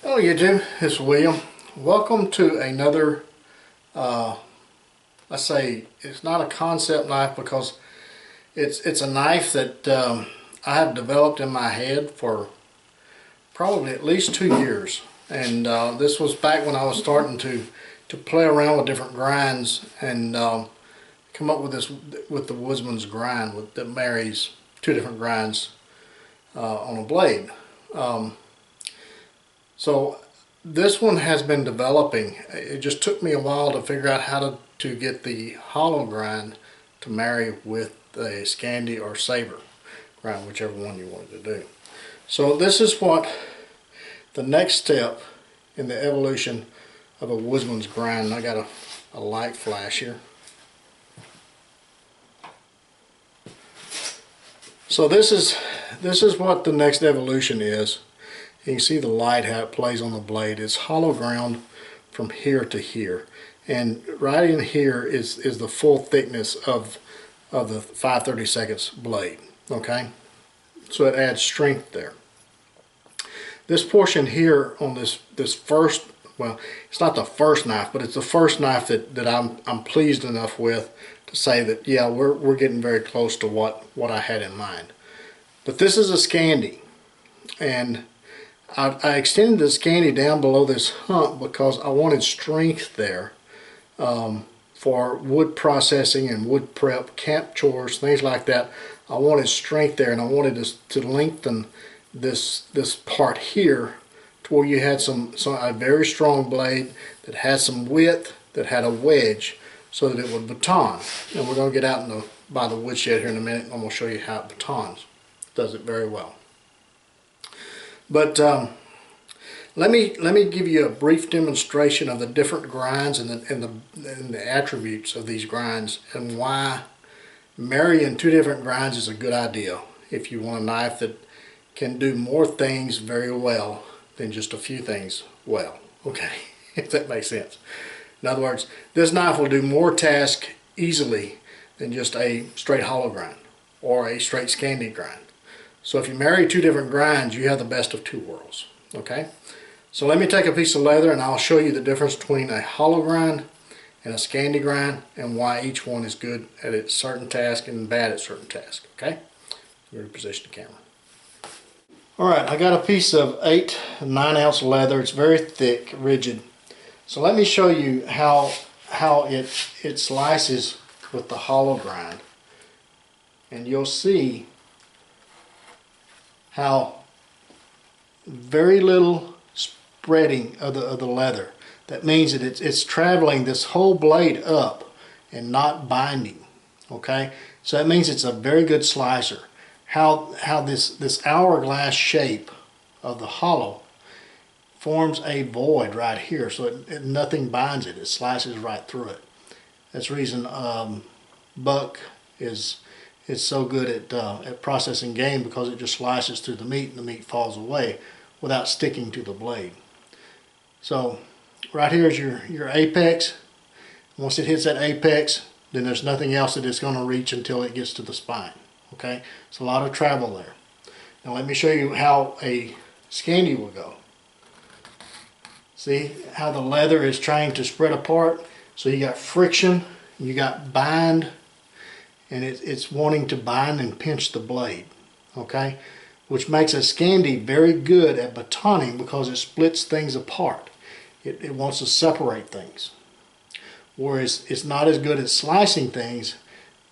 Hello YouTube, it's William. Welcome to another, let's say it's not a concept knife because it's a knife that I have developed in my head for probably at least 2 years. And this was back when I was starting to play around with different grinds and come up with the Woodsman's grind that marries two different grinds on a blade. So this one has been developing. It just took me a while to figure out how to get the hollow grind to marry with a Scandi or Saber grind, whichever one you wanted to do. So this is what the next step in the evolution of a Woodsman's grind. I got a light flash here. So this is what the next evolution is. You can see the light, how it plays on the blade. It's hollow ground from here to here, and right in here is the full thickness of the 5/32 blade. Okay, so it adds strength there. This portion here on this first, well, it's not the first knife, but it's the first knife that I'm pleased enough with to say that yeah, we're getting very close to what I had in mind. But this is a Scandi, and I extended the Scandi down below this hump because I wanted strength there for wood processing and wood prep, camp chores, things like that. I wanted strength there, and I wanted to lengthen this part here to where you had a very strong blade that had some width, that had a wedge, so that it would baton. And we're going to get out by the woodshed here in a minute, and I'm going to show you how it batons. It does it very well. But let me give you a brief demonstration of the different grinds and the attributes of these grinds, and why marrying two different grinds is a good idea if you want a knife that can do more things very well than just a few things well. Okay, if that makes sense. In other words, this knife will do more tasks easily than just a straight hollow grind or a straight Scandi grind. So if you marry two different grinds, you have the best of two worlds. Okay, so let me take a piece of leather and I'll show you the difference between a hollow grind and a Scandi grind, and why each one is good at a certain task and bad at certain tasks. Okay, we're to position the camera. Alright, I got a piece of 8 9-ounce leather. It's very thick, rigid. So let me show you how it slices with the hollow grind, and you'll see how very little spreading of the leather. That means that it's traveling this whole blade up and not binding. Okay, so that means it's a very good slicer. How this hourglass shape of the hollow forms a void right here, so nothing binds it. It slices right through it. That's the reason buck is so good at processing game, because it just slices through the meat and the meat falls away without sticking to the blade. So right here is your apex. Once it hits that apex, then there's nothing else that it's going to reach until it gets to the spine. Okay, it's a lot of travel there. Now let me show you how a Scandi will go. See how the leather is trying to spread apart? So you got friction, you got bind, and it's wanting to bind and pinch the blade. Okay, which makes a Scandi very good at batoning because it splits things apart. It wants to separate things. Whereas it's not as good at slicing things,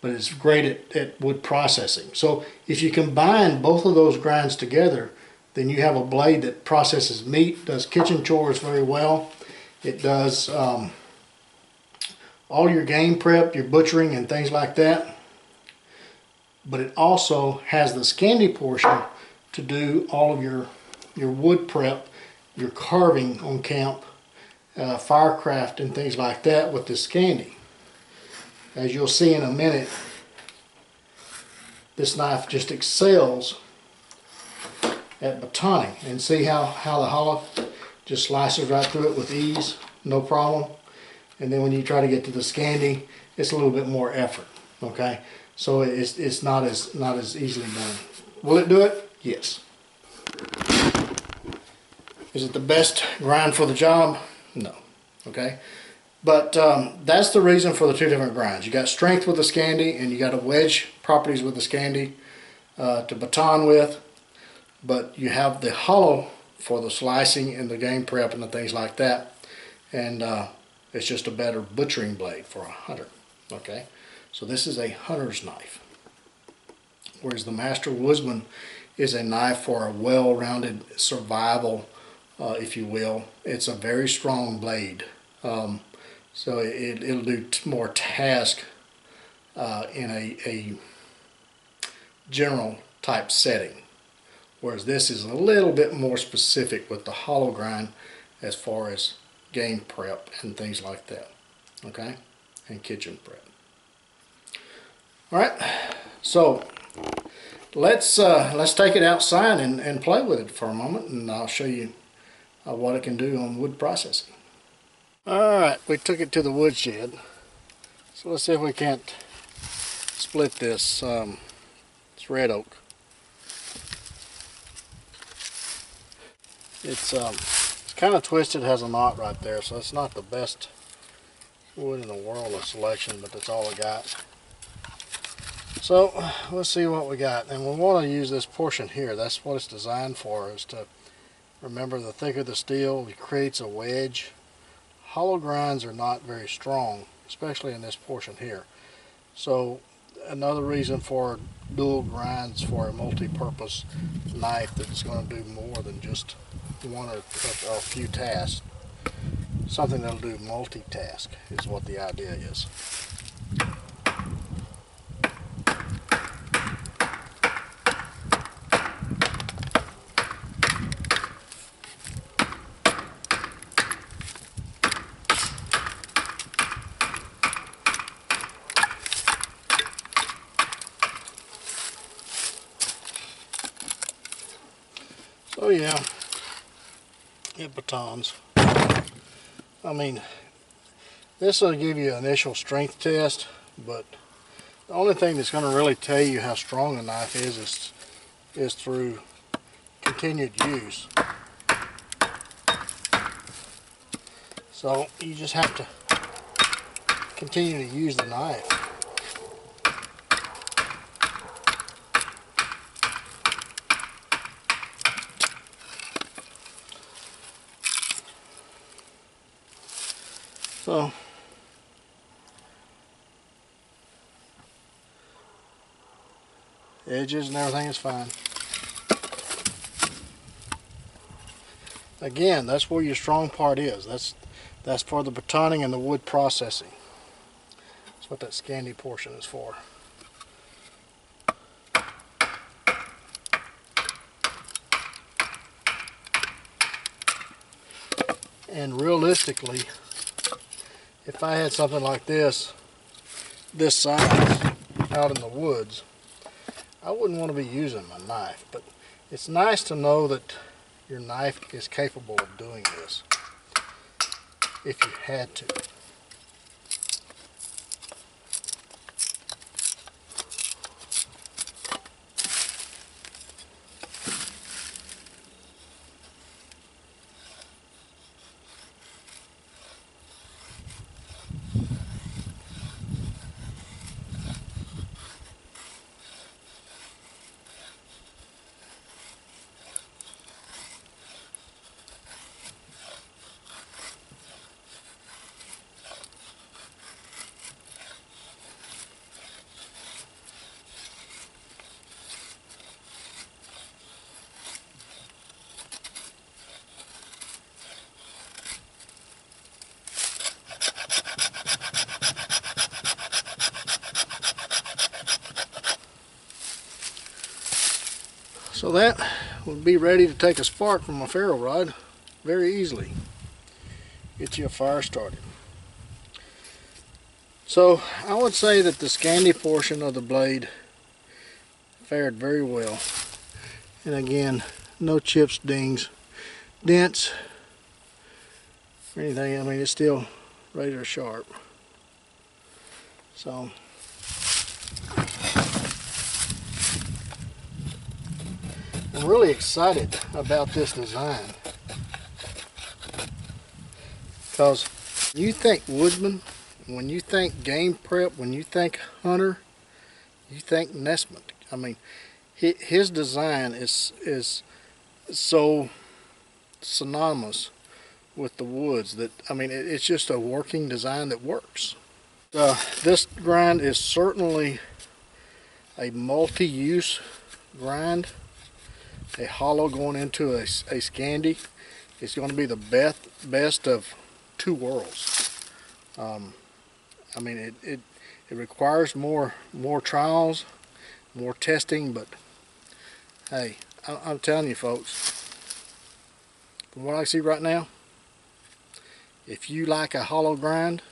but it's great at wood processing. So if you combine both of those grinds together, then you have a blade that processes meat, does kitchen chores very well. It does all your game prep, your butchering and things like that. But it also has the Scandi portion to do all of your wood prep, your carving on camp, firecraft and things like that with the Scandi. As you'll see in a minute, this knife just excels at batoning. And see how the hollow just slices right through it with ease, no problem. And then when you try to get to the Scandi, it's a little bit more effort. Okay, so it's not as easily done. Will it do it? Yes. Is it the best grind for the job? No. Okay. But that's the reason for the two different grinds. You got strength with the Scandi, and you got a wedge properties with the Scandi to baton with. But you have the hollow for the slicing and the game prep and the things like that. And it's just a better butchering blade for a hunter. Okay. So this is a hunter's knife. Whereas the Master Woodsman is a knife for a well-rounded survival, if you will. It's a very strong blade. So it'll do more task in a general type setting. Whereas this is a little bit more specific with the hollow grind as far as game prep and things like that. Okay? And kitchen prep. Alright, so let's take it outside and play with it for a moment, and I'll show you what it can do on wood processing. Alright, we took it to the woodshed. So let's see if we can't split this. It's red oak. It's kind of twisted, has a knot right there, so it's not the best wood in the world of selection, but that's all I got. So let's see what we got, and we want to use this portion here. That's what it's designed for, is to remember the thicker the steel, it creates a wedge. Hollow grinds are not very strong, especially in this portion here. So another reason for dual grinds for a multi-purpose knife that's going to do more than just one or a few tasks. Something that'll do multitask is what the idea is. So yeah, it batons. I mean, this will give you an initial strength test, but the only thing that's going to really tell you how strong a knife is through continued use. So you just have to continue to use the knife. So edges and everything is fine. Again, that's where your strong part is. That's for the batoning and the wood processing. That's what that Scandi portion is for. And realistically, if I had something like this size out in the woods, I wouldn't want to be using my knife. But it's nice to know that your knife is capable of doing this if you had to. So that would be ready to take a spark from a ferro rod very easily. Get you a fire started. So I would say that the Scandi portion of the blade fared very well. And again, no chips, dings, dents, or anything. I mean, it's still razor sharp. So I'm really excited about this design. Because you think Woodsman, when you think game prep, when you think hunter, you think Nesmith. I mean, his design is so synonymous with the woods that, I mean, it's just a working design that works. This grind is certainly a multi-use grind. A hollow going into a Scandi is going to be the best of two worlds. I mean, it requires more trials, more testing, but hey, I'm telling you folks, from what I see right now, if you like a hollow grind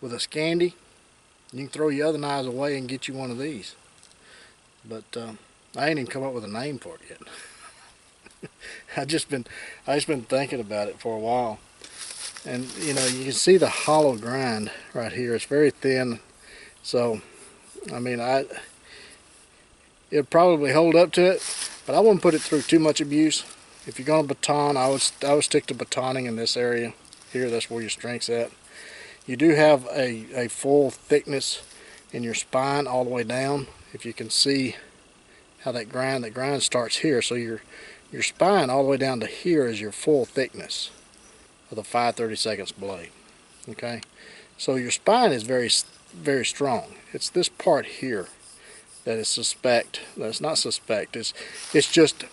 with a Scandi, you can throw your other knives away and get you one of these. But I ain't even come up with a name for it yet. I just been thinking about it for a while. And you know, you can see the hollow grind right here. It's very thin. So I mean, it'd probably hold up to it, but I wouldn't put it through too much abuse. If you're gonna baton, I would stick to batoning in this area here. That's where your strength's at. You do have a full thickness in your spine all the way down. If you can see how that grind starts here, so your spine all the way down to here is your full thickness of the 5/32 blade. Okay, so your spine is very strong. It's this part here that is suspect. That's not suspect. It's just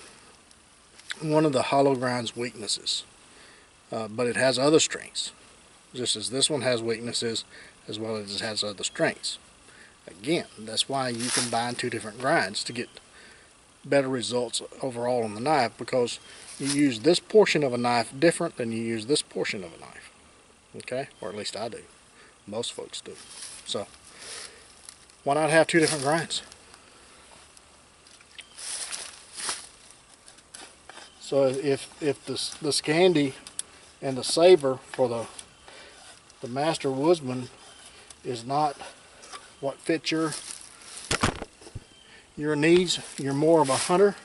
one of the hollow grind's weaknesses, but it has other strengths, just as this one has weaknesses as well as it has other strengths. Again, that's why you combine two different grinds to get better results overall on the knife, because you use this portion of a knife different than you use this portion of a knife. Okay, or at least I do. Most folks do. So why not have two different grinds? So if the Scandi and the Saber for the Master Woodsman is not what fits your needs, you're more of a hunter,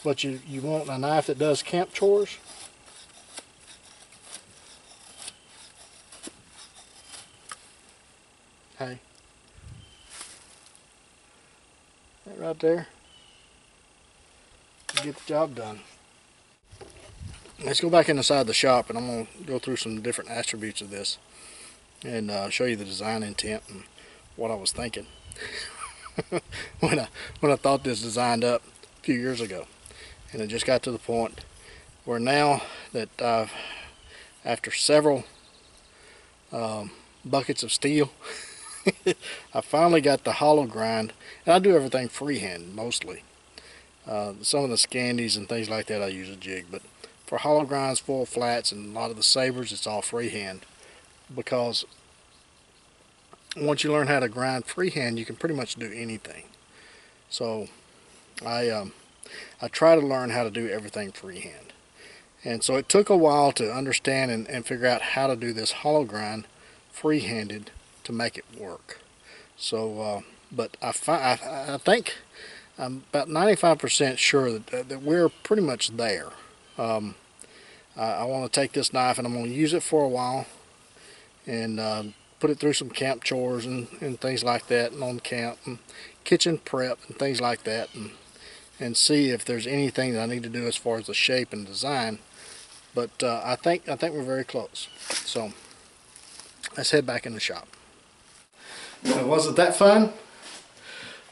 but you want a knife that does camp chores, hey, that right there, get the job done. Let's go back inside the shop, and I'm going to go through some different attributes of this and show you the design intent and what I was thinking when I thought this designed up a few years ago. And it just got to the point where now that after several buckets of steel, I finally got the hollow grind, and I do everything freehand mostly. Some of the Scandis and things like that I use a jig, but for hollow grinds, full flats, and a lot of the Sabers, it's all freehand, because once you learn how to grind freehand, you can pretty much do anything. So I try to learn how to do everything freehand, and so it took a while to understand and figure out how to do this hollow grind free-handed to make it work. So but I think I'm about 95% sure that we're pretty much there. I want to take this knife and I'm going to use it for a while and put it through some camp chores and things like that, and on camp and kitchen prep and things like that, and see if there's anything that I need to do as far as the shape and design. But I think we're very close. So let's head back in the shop. So wasn't that fun?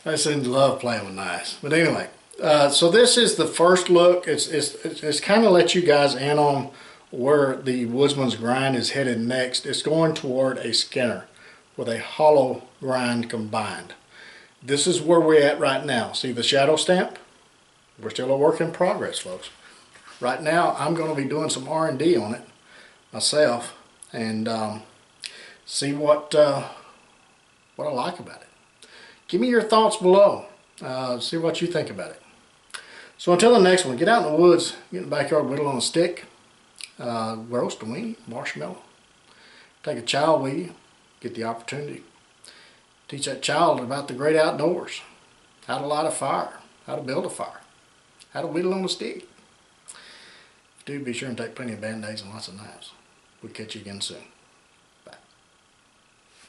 I seem to love playing with knives. But anyway, so this is the first look. It's kind of let you guys in on where the Woodsman's grind is headed next. It's going toward a Skinner with a hollow grind combined. This is where we're at right now. See the shadow stamp? We're still a work in progress, folks. Right now, I'm going to be doing some R&D on it myself and see what I like about it. Give me your thoughts below. See what you think about it. So until the next one, get out in the woods, get in the backyard, whittle on a stick, roast a weenie, marshmallow. Take a child with you, get the opportunity. Teach that child about the great outdoors, how to light a fire, how to build a fire, how to whittle on a stick. Do be sure and take plenty of Band-Aids and lots of knives. We'll catch you again soon.